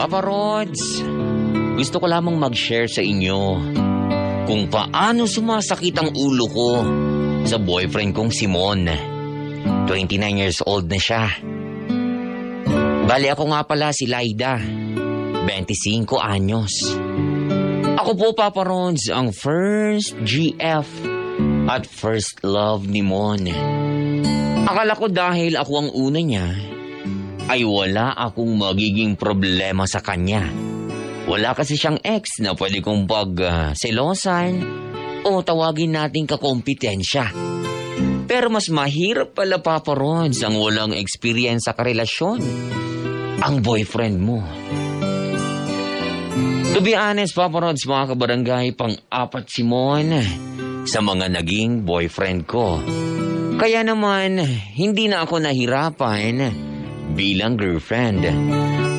Papa Rods, gusto ko lamang mag-share sa inyo kung paano sumasakit ang ulo ko sa boyfriend kong Simon. 29 years old na siya. Bali ako nga pala si Laida, 25 anyos. Ako po, Papa Rods, ang first GF at first love ni Mon. Akala ko dahil ako ang una niya, ay wala akong magiging problema sa kanya. Wala kasi siyang ex na pwede kong selosan o tawagin nating kakompetensya. Pero mas mahirap pala, Papa Rods, ang walang experience sa karelasyon. Ang boyfriend mo. To be honest, Papa Rods, mga kabarangay, pang-apat si Mon sa mga naging boyfriend ko. Kaya naman, hindi na ako nahirapan bilang girlfriend.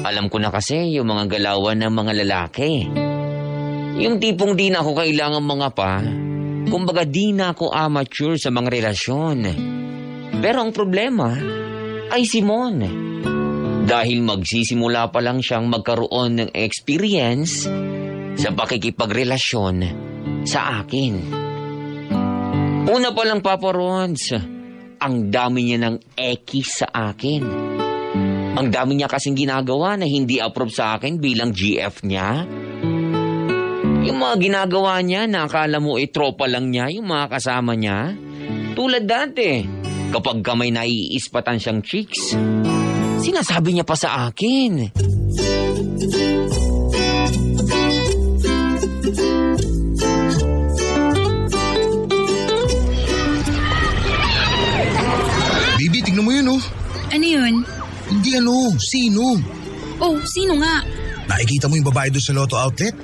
Alam ko na kasi yung mga galawan ng mga lalaki. Yung tipong di na ako kailangan mga pa. Kumbaga di na ako amateur sa mga relasyon. Pero ang problema ay si Mon. Dahil magsisimula pa lang siyang magkaroon ng experience sa pakikipagrelasyon sa akin. Una pa lang, Papa Rods, ang dami niya ng ekis sa akin. Ang dami niya kasing ginagawa na hindi approve sa akin bilang GF niya. Yung mga ginagawa niya na akala mo tropa lang niya, yung mga kasama niya. Tulad dati, kapag may naiispatan siyang chicks, sinasabi niya pa sa akin. Baby, tignan mo yun, oh. Ano yun? Hindi sino? Oh, sino nga? Nakikita mo yung babae doon sa Lotto Outlet?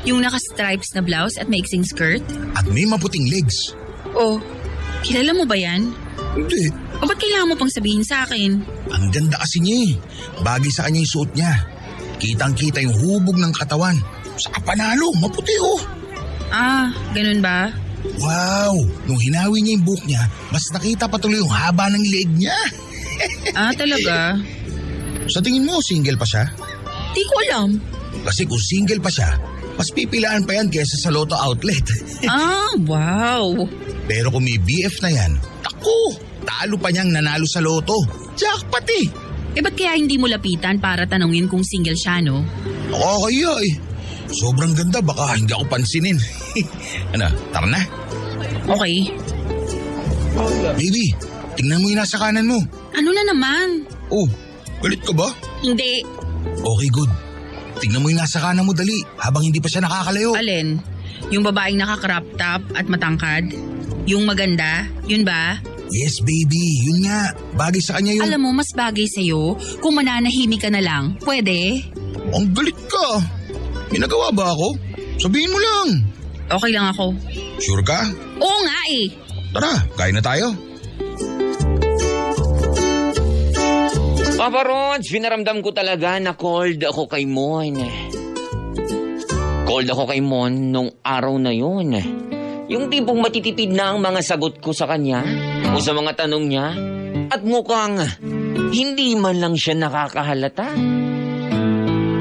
Yung naka-stripes na blouse at maiksing skirt? At may maputing legs. Oh, kilala mo ba yan? Hindi. O ba't kailangan mo pang sabihin sa akin? Ang ganda kasi niya eh. Bagay sa kanya yung suot niya. Kitang-kita yung hubog ng katawan. Saka panalo, maputi oh. Ah, ganun ba? Wow! Nung hinawi niya yung buhok niya, mas nakita patuloy yung haba ng leg niya. Ah, talaga? Sa tingin mo, single pa siya? Di ko alam. Kasi kung single pa siya, mas pipilaan pa yan kesa sa Lotto Outlet. Ah, wow. Pero kung may BF na yan, naku, talo pa niyang nanalo sa Lotto. Jackpot eh. Eh ba't kaya hindi mo lapitan para tanungin kung single siya, no? Nakakaya eh. Sobrang ganda, baka hindi ako pansinin. Ano, tara na. Okay. Baby, tingnan mo yung nasa kanan mo. Ano na naman? Oh, galit ka ba? Hindi. Okay, good. Tingnan mo yung nasa kanan mo, dali, habang hindi pa siya nakakalayo. Alin? Yung babaeng naka-crop top at matangkad? Yung maganda? Yun ba? Yes, baby. Yun nga. Bagay sa kanya yung... Alam mo, mas bagay sa'yo kung mananahimik ka na lang. Pwede? Ang galit ka. May nagawa ba ako? Sabihin mo lang. Okay lang ako. Sure ka? Oo nga eh. Tara, kain na tayo. Papa Rods, pinaramdam ko talaga na cold ako kay Mon. Cold ako kay Mon nung araw na yun. Yung tipong matitipid na ang mga sagot ko sa kanya o sa mga tanong niya at mukhang hindi man lang siya nakakahalata.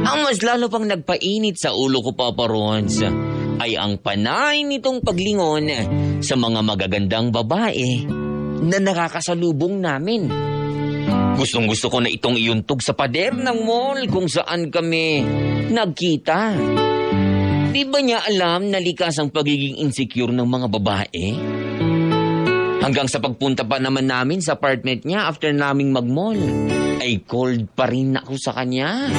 Ang mas lalo pang nagpainit sa ulo ko, Papa Rods, ay ang panay nitong paglingon sa mga magagandang babae na nakakasalubong namin. Gustong-gusto ko na itong iuntog sa pader ng mall kung saan kami nagkita. Di ba niya alam na likas ang pagiging insecure ng mga babae? Hanggang sa pagpunta pa naman namin sa apartment niya after naming mag-mall, ay cold pa rin ako sa kanya.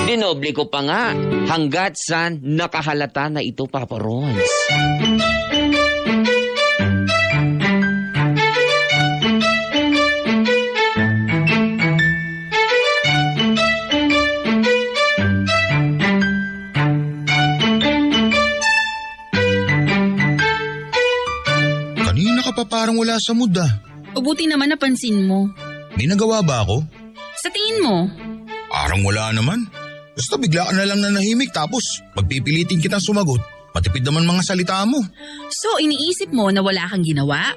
Dinoble ko pa nga hanggat sa nakahalata na ito, Papa Rods. Kanina ka pa parang wala sa mood ah. O buti naman napansin mo. May nagawa ba ako? Sa tingin mo? Parang wala naman. Basta bigla ka na lang nanahimik tapos pagpipilitin kitang sumagot. Matipid naman mga salita mo. So, iniisip mo na wala kang ginawa?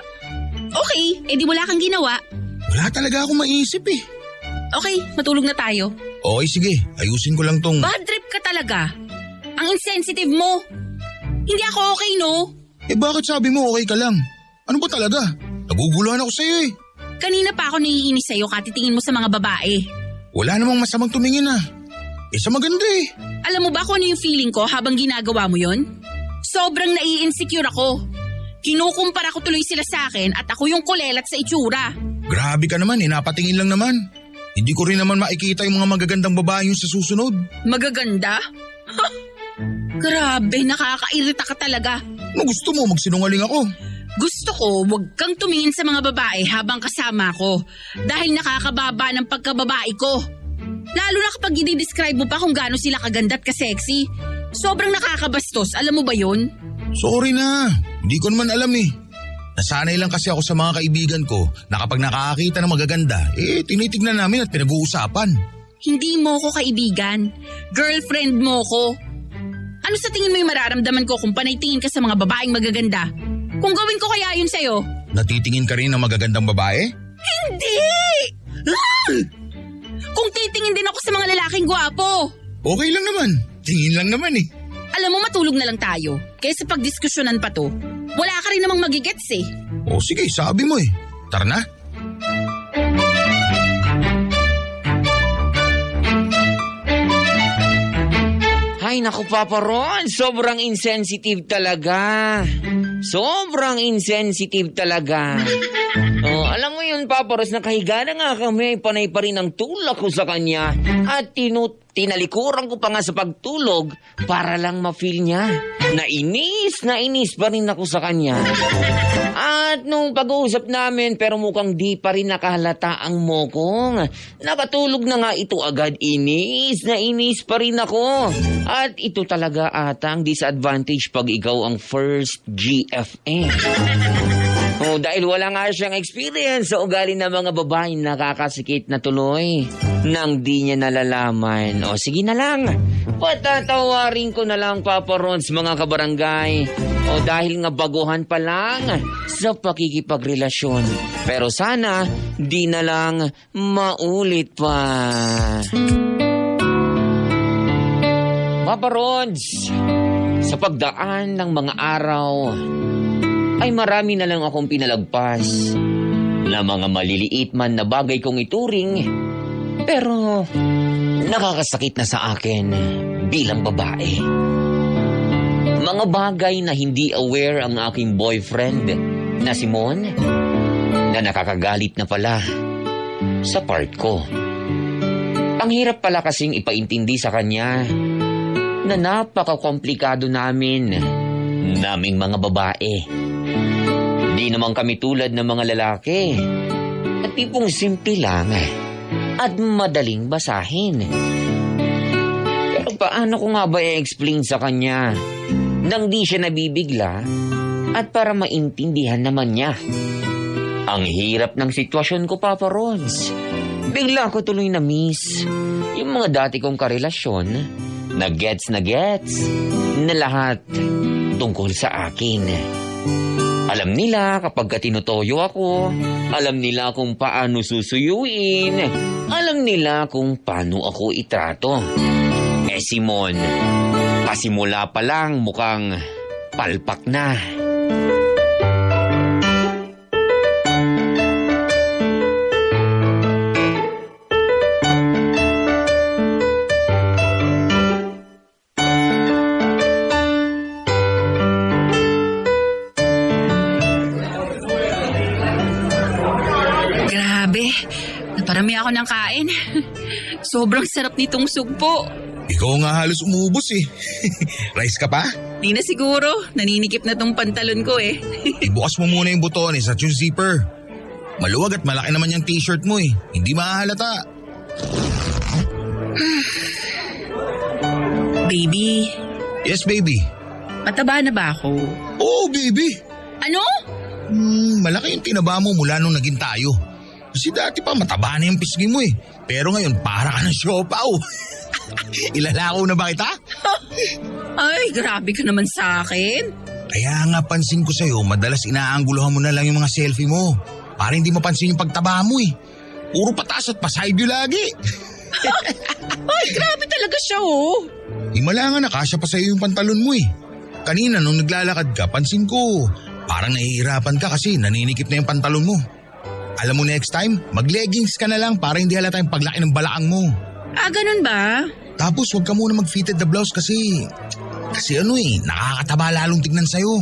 Okay, edi wala kang ginawa. Wala talaga akong maisip eh. Okay, matulog na tayo. Okay, sige. Ayusin ko lang tong... Bad trip ka talaga. Ang insensitive mo. Hindi ako okay, no? Bakit sabi mo okay ka lang? Ano ba talaga? Naguguluhan ako sa'yo eh. Kanina pa ako naiinis sa'yo katitingin mo sa mga babae. Wala namang masamang tumingin ah. Sa maganda eh. Alam mo ba kung ano yung feeling ko habang ginagawa mo yon? Sobrang nai-insecure ako. Kinukumpara ko tuloy sila sa akin at ako yung kulelat sa itsura. Grabe ka naman, napatingin lang naman. Hindi ko rin naman makikita yung mga magagandang babae yung sa susunod. Magaganda? Ha! Grabe, nakakairita ka talaga. Gusto mo magsinungaling ako? Gusto ko, wag kang tumingin sa mga babae habang kasama ko. Dahil nakakababa ng pagkababae ko. Lalo na kapag i-describe mo pa kung gaano sila kaganda at kasexy. Sobrang nakakabastos, alam mo ba yun? Sorry na, hindi ko naman alam eh. Nasanay lang kasi ako sa mga kaibigan ko na kapag nakakakita ng magaganda, tinitignan namin at pinag-uusapan. Hindi mo ko kaibigan. Girlfriend mo ko. Ano sa tingin mo yung mararamdaman ko kung panay-tingin ka sa mga babaeng magaganda? Kung gawin ko kaya yun sa'yo? Natitingin ka rin ng magagandang babae? Hindi! Kung titingin din ako sa mga lalaking gwapo. Okay lang naman, tingin lang naman eh. Alam mo, matulog na lang tayo. Kaysa pagdiskusyonan pa to. Wala ka rin namang magigets eh. Sige, sabi mo eh. Tara na. Ay, naku Papa Ron, sobrang insensitive talaga. Sobrang insensitive talaga. Alam mo yun, Papa Ron, nakahiga na nga kami, panay pa rin ang tulak ko sa kanya. At tinalikuran ko pa nga sa pagtulog para lang ma-feel niya. Nainis pa rin ako sa kanya. At nung pag-uusap namin, pero mukhang di pa rin nakahalata ang mokong. Nakatulog na nga ito agad, inis pa rin ako. At ito talaga ata ang disadvantage pag ikaw ang first GFM. Dahil wala nga siyang experience sa ugali ng mga babae, nakakasikit na tuloy nang di niya nalalaman. Sige na lang, patatawarin ko na lang Papa Rons mga kabarangay. Dahil nga baguhan pa lang sa pakikipagrelasyon. Pero sana di na lang maulit pa. Papa Rons, sa pagdaan ng mga araw, ay marami na lang akong pinalagpas na mga maliliit man na bagay kong ituring, pero nakakasakit na sa akin bilang babae. Mga bagay na hindi aware ang aking boyfriend na si Mon, na nakakagalit na pala sa part ko. Ang hirap pala kasing ipaintindi sa kanya na napakakomplikado naming mga babae. Di naman kami tulad ng mga lalaki. At tipong simple lang at madaling basahin. Pero paano ko nga ba i-explain sa kanya nang di siya nabibigla at para maintindihan naman niya? Ang hirap ng sitwasyon ko, Papa Rods. Bigla ko tuloy na miss yung mga dati kong karelasyon na gets na lahat tungkol sa akin. Alam nila kapag tinutoyo ako, alam nila kung paano susuyuin, alam nila kung paano ako itrato. Simon, pasimula pa lang mukhang palpak na. Naparami ako ng kain. Sobrang sarap nitong sugpo. Ikaw nga halos umubos eh. Rice ka pa? Di na siguro. Naninikip na tong pantalon ko eh. Ibukas mo muna yung butones at yung zipper. Maluwag at malaki naman yung t-shirt mo eh. Hindi mahahalata. Baby. Yes, baby. Mataba na ba ako? Oo, baby. Ano? Malaki yung tinaba mo mula nung naging tayo. Kasi dati pa mataba na yung pisngi mo eh. Pero ngayon para ka ng siopaw. Ilalako na ba kita? Ay, grabe ka naman sa akin. Kaya nga pansin ko sa'yo, madalas inaangguluhan mo na lang yung mga selfie mo. Para hindi mapansin yung pagtaba mo eh. Puro pataas at paside view lagi. Ay, grabe talaga siya oh. Himala nga nakasya pa sa'yo yung pantalon mo eh. Kanina nung naglalakad ka, pansin ko, parang nahihirapan ka kasi naninikip na yung pantalon mo. Alam mo next time, mag-leggings ka na lang para hindi halata yung paglaki ng balaang mo. Ah, ganun ba? Tapos huwag ka muna mag-fitted the blouse kasi nakakataba lalong tignan sa'yo.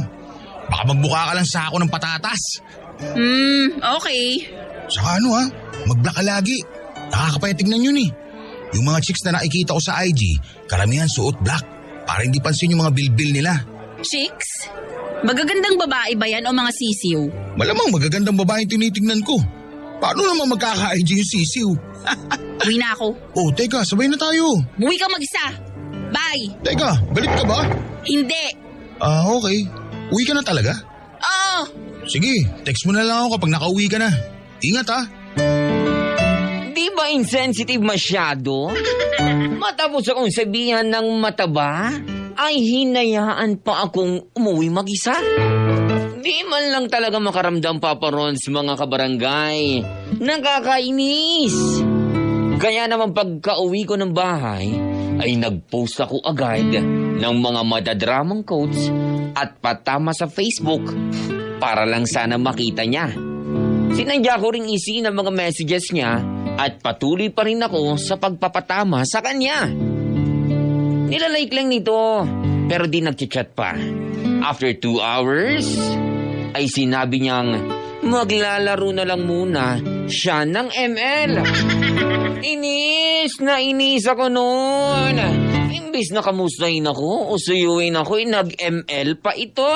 Baka magbuka ka lang sa ako ng patatas. Okay. Saka mag-black ka lagi. Nakakapaya tignan yun eh. Yung mga chicks na nakikita ko sa IG, karamihan suot black para hindi pansin yung mga bilbil nila. Chicks? Magagandang babae ba yan o mga sisiw? Malamang magagandang babae yung tinitignan ko. Paano naman magkaka-IG yung sisiw? Uwi na ako. Oh, teka, sabay na tayo. Buwi ka mag-isa. Bye. Teka, balik ka ba? Hindi. Okay. Uwi ka na talaga? Oo. Sige, text mo na lang ako kapag nakauwi ka na. Ingat ha. Di ba insensitive masyado? Matapos akong sabihan ng mataba, ay hinayaan pa akong umuwi mag-isa. Di man lang talaga makaramdam, Papa Ron, sa mga kabarangay. Nakakainis. Kaya naman pagka-uwi ko ng bahay, ay nag-post ako agad ng mga madadramang quotes at patama sa Facebook para lang sana makita niya. Sinadya ko ring isi ng mga messages niya at patuloy pa rin ako sa pagpapatama sa kanya. Nilalike lang nito pero di nagchat-chat pa. After 2 hours, ay sinabi niyang maglalaro na lang muna siya ng ML. Inis na inis ako noon. Imbis na kamustahin ako o suyuin ako, nag-ML pa ito.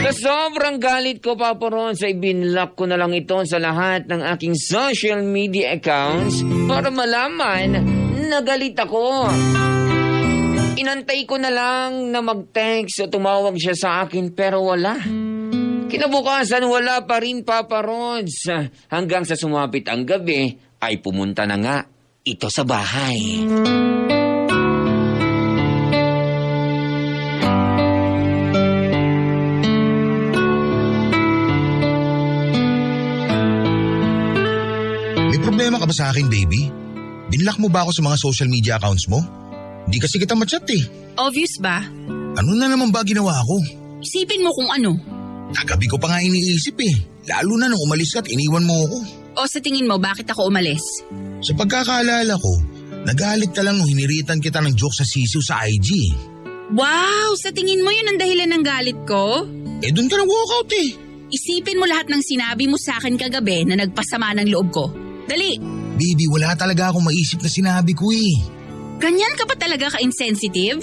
Sa sobrang galit ko, Papa Ron, sa ibinlock ko na lang ito sa lahat ng aking social media accounts para malaman na galit ako. Inantay ko na lang na mag-text o tumawag siya sa akin pero wala. Kinabukasan wala pa rin, Papa Rods. Hanggang sa sumapit ang gabi ay pumunta na nga ito sa bahay. May problema ka ba sa akin, baby? Binlock mo ba ako sa mga social media accounts mo? Hindi kasi kita ma-chat eh. Obvious ba? Ano na naman ba ginawa ko? Isipin mo kung ano. Kagabi ko pa nga iniisip eh. Lalo na nung umalis ka at iniwan mo ako. O sa tingin mo, bakit ako umalis? Sa pagkakaalala ko, nagalit ka lang nung hiniritan kita ng joke sa sisiw sa IG. Wow! Sa tingin mo yun ang dahilan ng galit ko? Eh dun ka nag-walkout eh. Isipin mo lahat ng sinabi mo sa akin kagabi na nagpasama ng loob ko. Dali! Baby, wala talaga akong maisip na sinabi ko eh. Ganyan ka pa talaga ka-insensitive?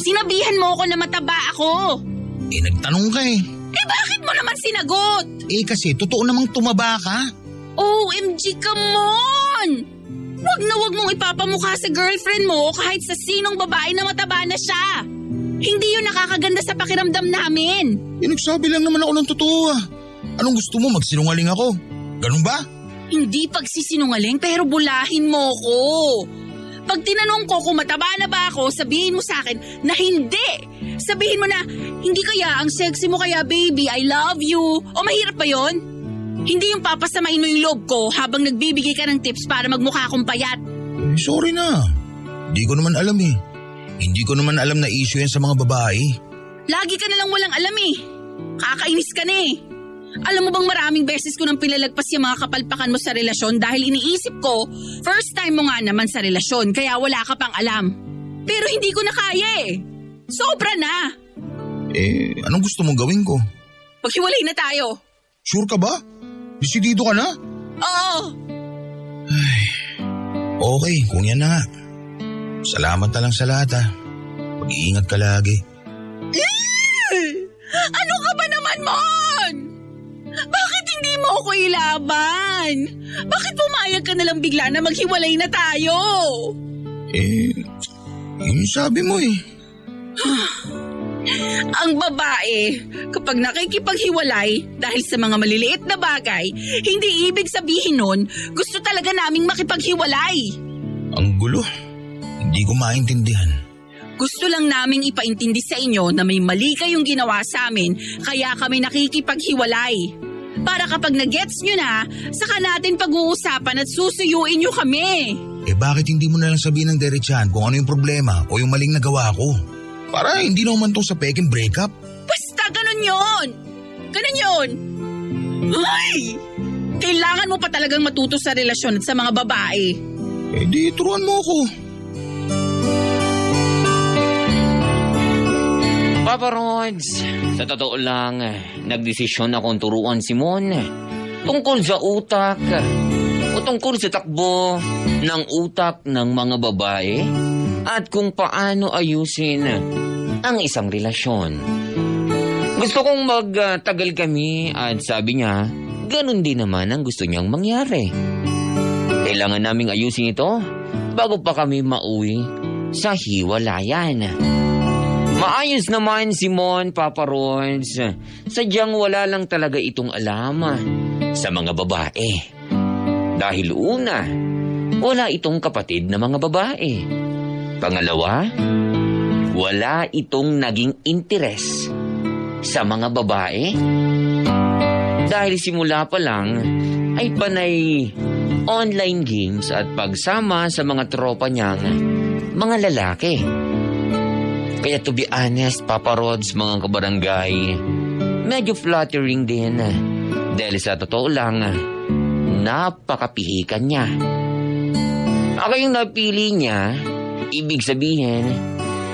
Sinabihan mo ako na mataba ako. Eh nagtanong ka eh. Eh bakit mo naman sinagot? Eh kasi totoo namang tumaba ka. OMG, come on! Wag na wag mong ipapamukha sa girlfriend mo kahit sa sinong babae na mataba na siya. Hindi yun nakakaganda sa pakiramdam namin. Eh nagsabi lang naman ako ng totoo ah. Anong gusto mo, magsinungaling ako? Ganun ba? Hindi pagsisinungaling pero bulahin mo ko. Pag tinanong ko kung mataba na ba ako, sabihin mo sa akin na hindi. Sabihin mo na, hindi kaya, ang sexy mo kaya baby, I love you. O mahirap ba yon? Hindi yung papasamain mo yung loob ko habang nagbibigay ka ng tips para magmukha akong payat. Eh, sorry na. Hindi ko naman alam eh. Hindi ko naman alam na issue yan sa mga babae. Lagi ka na lang walang alam eh. Kakainis ka na eh. Alam mo bang maraming beses ko nang pinalagpas yung mga kapalpakan mo sa relasyon dahil iniisip ko, first time mo nga naman sa relasyon kaya wala ka pang alam. Pero hindi ko na kaya eh. Sobra na. Eh, anong gusto mong gawin ko? Maghiwalay na tayo. Sure ka ba? Desidido ka na? Oo. Okay, kung yan na nga. Salamat na lang sa lahat ha. Mag-iingat ka lagi. Ano ka ba naman, Mon? Bakit hindi mo ako ilaban? Bakit pumayag ka na lang bigla na maghiwalay na tayo? Eh, yun sabi mo eh. Ang babae, kapag nakikipaghiwalay dahil sa mga maliliit na bagay, hindi ibig sabihin nun, gusto talaga naming makipaghiwalay. Ang gulo. Hindi ko maintindihan. Gusto lang naming ipaintindi sa inyo na may mali kayong ginawa sa amin, kaya kami nakikipaghiwalay. Para kapag na-gets nyo na, saka natin pag-uusapan at susuyuin nyo kami. Bakit hindi mo na lang sabihin ng diretsahan kung ano yung problema o yung maling nagawa ko? Para hindi na umantong sa peking breakup. Basta ganun yun! Ganun yun! Ay! Kailangan mo pa talagang matuto sa relasyon at sa mga babae. Di turuan mo ako. Papa Rods, sa totoo lang, nagdesisyon akong turuan si Mon tungkol sa utak o tungkol sa takbo ng utak ng mga babae at kung paano ayusin ang isang relasyon. Gusto kong magtagal kami at sabi niya, ganun din naman ang gusto niyang mangyari. Kailangan naming ayusin ito bago pa kami mauwi sa hiwalayan. Maayos naman si Mon, Papa Rods. Sadyang wala lang talaga itong alam sa mga babae. Dahil una, wala itong kapatid na mga babae. Pangalawa, wala itong naging interes sa mga babae. Dahil simula pa lang ay panay online games at pagsama sa mga tropa niyang mga lalaki. Kaya to be honest, Papa Rods, mga kabarangay, medyo flattering din. Dahil sa totoo lang, napakapihikan niya. Ako yung napili niya, ibig sabihin,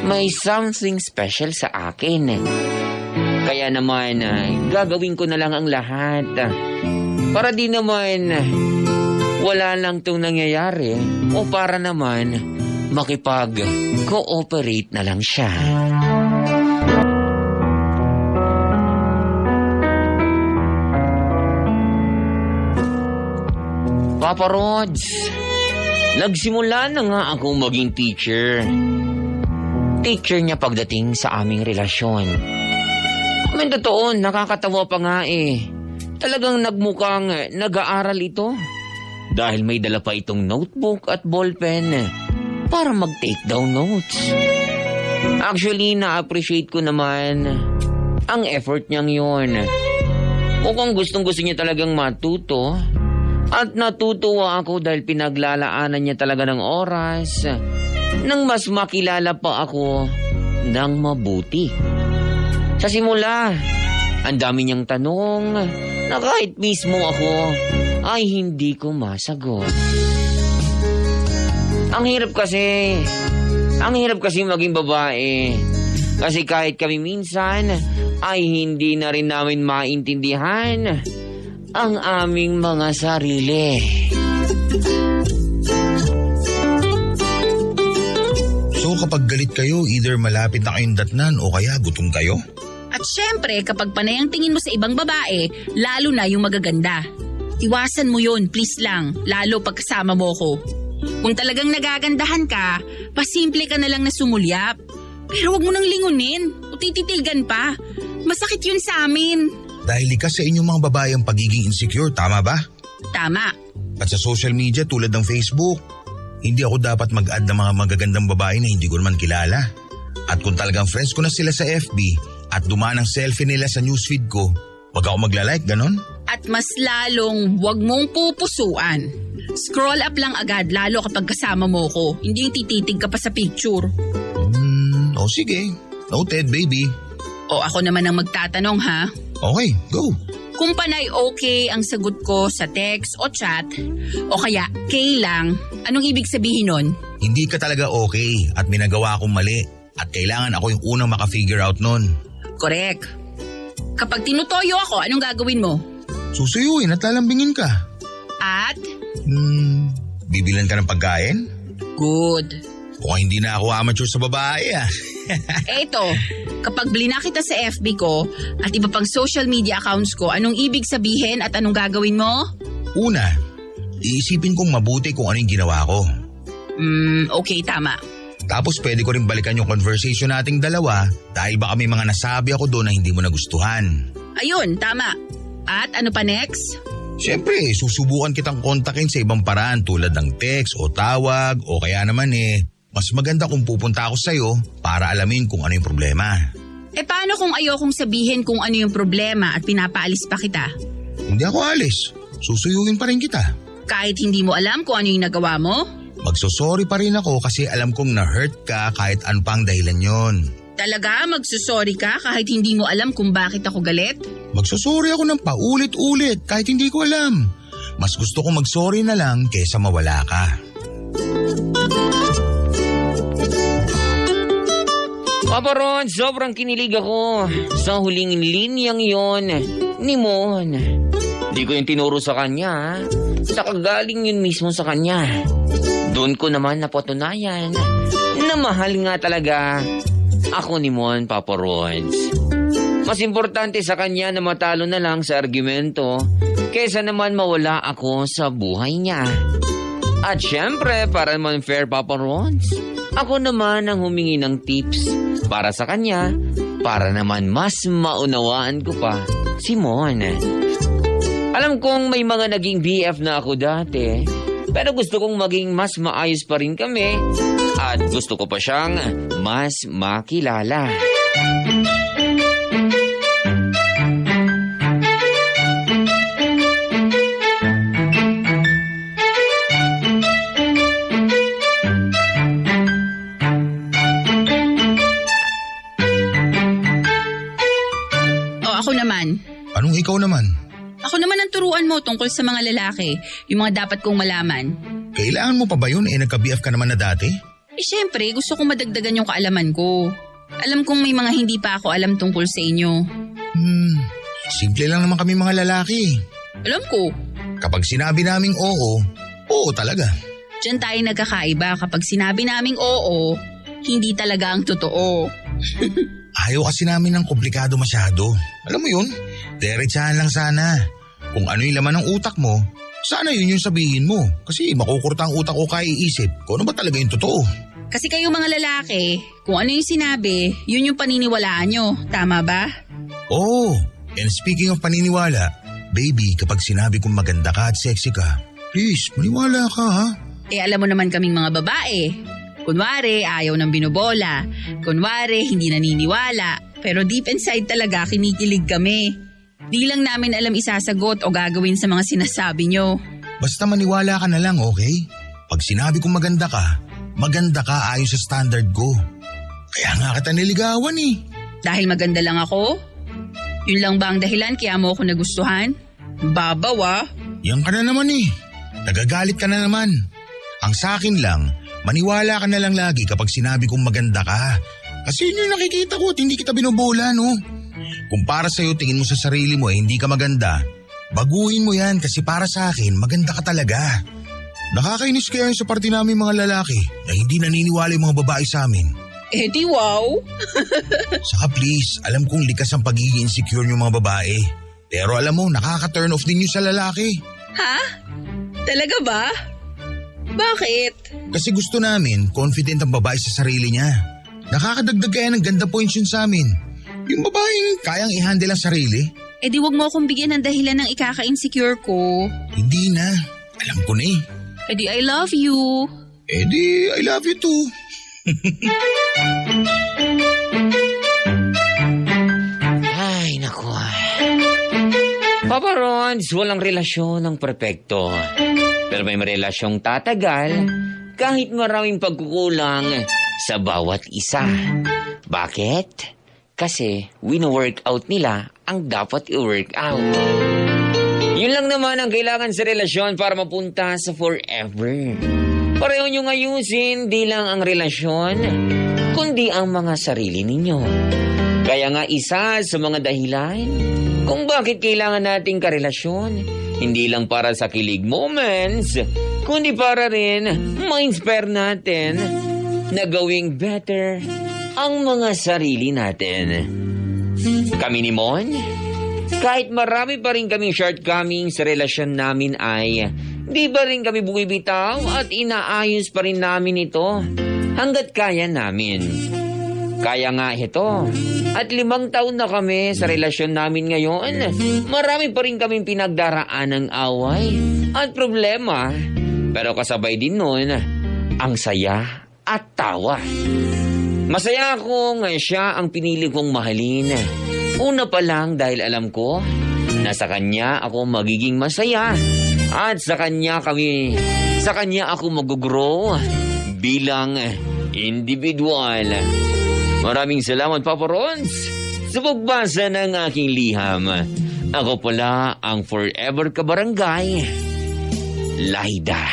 may something special sa akin. Kaya naman, gagawin ko na lang ang lahat. Para di naman, wala lang itong nangyayari o para naman, makipag-cooperate na lang siya. Papa Rods, nagsimula na nga akong maging teacher. Teacher niya pagdating sa aming relasyon. May totoo, nakakatawa pa nga eh. Talagang nagmukhang nag-aaral ito. Dahil may dala pa itong notebook at ballpen para mag-take down notes. Actually, na-appreciate ko naman ang effort niyang yun. Mukhang gustong-gusto niya talagang matuto. At natutuwa ako dahil pinaglalaanan niya talaga ng oras nang mas makilala pa ako ng mabuti. Sa simula, ang dami niyang tanong na kahit mismo ako ay hindi ko masagot. Ang hirap kasi maging babae. Kasi kahit kami minsan ay hindi na rin namin maintindihan ang aming mga sarili. So kapag galit kayo, either malapit na kayong datnan o kaya gutom kayo? At syempre, kapag panay ang tingin mo sa ibang babae, lalo na yung magaganda. Iwasan mo yun, please lang, lalo pag kasama mo ko. Kung talagang nagagandahan ka, pasimple ka na lang na sumulyap. Pero wag mo nang lingunin o tititigan pa. Masakit yun sa amin. Dahil likas sa inyong mga babae ang pagiging insecure, tama ba? Tama. At sa social media tulad ng Facebook, hindi ako dapat mag-add ng mga magagandang babae na hindi ko naman kilala. At kung talagang friends ko na sila sa FB at dumaan ang selfie nila sa newsfeed ko, wag ako magla-like, ganon? At mas lalong wag mong pupusuan. Scroll up lang agad lalo kapag kasama mo ko. Hindi yung tititig ka pa sa picture. O sige. Noted, baby. O ako naman ang magtatanong ha. Okay, go. Kung panay okay ang sagot ko sa text o chat, o kaya K lang, anong ibig sabihin nun? Hindi ka talaga okay at may nagawa akong mali. At kailangan ako yung unang maka-figure out nun. Correct. Kapag tinutoyo ako, anong gagawin mo? Susuyuin at lalambingin ka. At? Bibilan ka ng pagkain? Good. Kung hindi na ako amateur sa babae Eto, kapag blina kita sa FB ko at iba pang social media accounts ko, anong ibig sabihin at anong gagawin mo? Una, iisipin kong mabuti kung ano yung ginawa ko. Okay, tama. Tapos pwede ko rin balikan yung conversation nating dalawa dahil baka may mga nasabi ako doon na hindi mo nagustuhan. Ayun, tama. At ano pa next? Siyempre, susubukan kitang kontakin sa ibang paraan tulad ng text o tawag o kaya naman mas maganda kung pupunta ako sa'yo para alamin kung ano yung problema. Paano kung ayokong sabihin kung ano yung problema at pinapaalis pa kita? Hindi ako alis. Susuyuin pa rin kita. Kahit hindi mo alam kung ano yung nagawa mo? Magsosorry pa rin ako kasi alam kong na-hurt ka kahit ano pang dahilan yon. Talaga magsusorry ka kahit hindi mo alam kung bakit ako galit? Magsosorry ako ng paulit-ulit kahit hindi ko alam. Mas gusto kong magsorry na lang kesa mawala ka. Papa Ron, sobrang kinilig ako sa huling linyang yon ni Mon. Di ko yung tinuro sa kanya, nakagaling yun mismo sa kanya. Doon ko naman napatunayan na mahal nga talaga ako ni Mon, Papa Ron. Mas importante sa kanya na matalo na lang sa argumento kesa naman mawala ako sa buhay niya. At syempre, para naman fair, Papa Ron, ako naman ang humingi ng tips para sa kanya para naman mas maunawaan ko pa si Mon. Alam kong may mga naging BF na ako dati, pero gusto kong maging mas maayos pa rin kami at gusto ko pa siyang mas makilala. Ako naman. Anong ikaw naman? Ako naman ang turuan mo tungkol sa mga lalaki, yung mga dapat kong malaman. Kailangan mo pa ba yun? Nagka-BF ka naman na dati? Syempre, gusto kong madagdagan yung kaalaman ko. Alam kong may mga hindi pa ako alam tungkol sa inyo. Simple lang naman kami mga lalaki. Alam ko, Kapag sinabi naming oo, oo talaga. dyan tayo nagkakaiba. Kapag sinabi naming oo, hindi talaga ang totoo. Ayaw kasi namin ng komplikado masyado. Alam mo yun, diretsahan lang sana. Kung ano yung laman ng utak mo, sana yun yung sabihin mo. Kasi makukurta ang utak ko kaiisip kung ano ba talaga yung totoo. Kasi kayo mga lalaki, kung ano yung sinabi, yun yung paniniwalaan nyo. Tama ba? Oh, and speaking of paniniwala, baby, kapag sinabi kong maganda ka at sexy ka, please, maniwala ka ha. Alam mo naman kaming mga babae. Kunwari, ayaw ng binobola. Kunwari, hindi naniniwala. Pero deep inside talaga, kinikilig kami. Di lang namin alam isasagot o gagawin sa mga sinasabi nyo. Basta maniwala ka na lang, okay? Pag sinabi kong maganda ka ayon sa standard ko. Kaya nga kita niligawan eh. Dahil maganda lang ako? Yun lang ba ang dahilan kaya mo ako nagustuhan? Babaw ah. Yan ka na naman eh. Nagagalit ka na naman. Ang sa akin lang, maniwala ka na lang lagi kapag sinabi kong maganda ka. Kasi yun yung nakikita ko at hindi kita binobola, no? Kung para sa'yo tingin mo sa sarili mo eh hindi ka maganda, baguhin mo yan kasi para sa akin maganda ka talaga. Nakakainis kaya yun sa parte namin mga lalaki na hindi naniniwala yung mga babae sa amin. Di wow. Saka please, alam kong likas ang pagiging insecure yung mga babae. Pero alam mo, nakaka-turn off din yun sa lalaki. Ha? Talaga ba? Bakit? Kasi gusto namin, confident ang babae sa sarili niya. Nakakadagdag kaya ng ganda points yun sa amin. Yung babaeng kayang i-handle ang sarili. Di wag mo akong bigyan ng dahilan ng ikaka-insecure ko. Hindi na. Alam ko na eh. Di I love you. Di I love you too. Ay, naku. Papa Rons, walang relasyon ng perpekto. Pero may relasyong tatagal kahit maraming pagkukulang sa bawat isa. Bakit? Kasi wino-work out nila ang dapat i-work out. Yun lang naman ang kailangan sa relasyon para mapunta sa forever. Pareho nyo ayusin di lang ang relasyon, kundi ang mga sarili ninyo. Kaya nga isa sa mga dahilan kung bakit kailangan nating karelasyon, hindi lang para sa kilig moments, kundi para rin ma-inspire natin na gawing better ang mga sarili natin. Kami ni Mon, kahit marami pa rin kaming shortcomings sa relasyon namin ay di ba rin kami bumibitaw at inaayos pa rin namin ito hanggat kaya namin. Kaya nga ito, at 5 taon na kami sa relasyon namin ngayon, marami pa rin kaming pinagdaraan ng away at problema. Pero kasabay din nun, ang saya at tawa. Masaya akong siya ang pinili kong mahalin. Una pa lang dahil alam ko na sa kanya ako magiging masaya at sa kanya ako mag-grow bilang individual. Maraming salamat, Papa Rons, sa pagbasa ng aking liham. Ako pala ang forever kabarangay, Laida.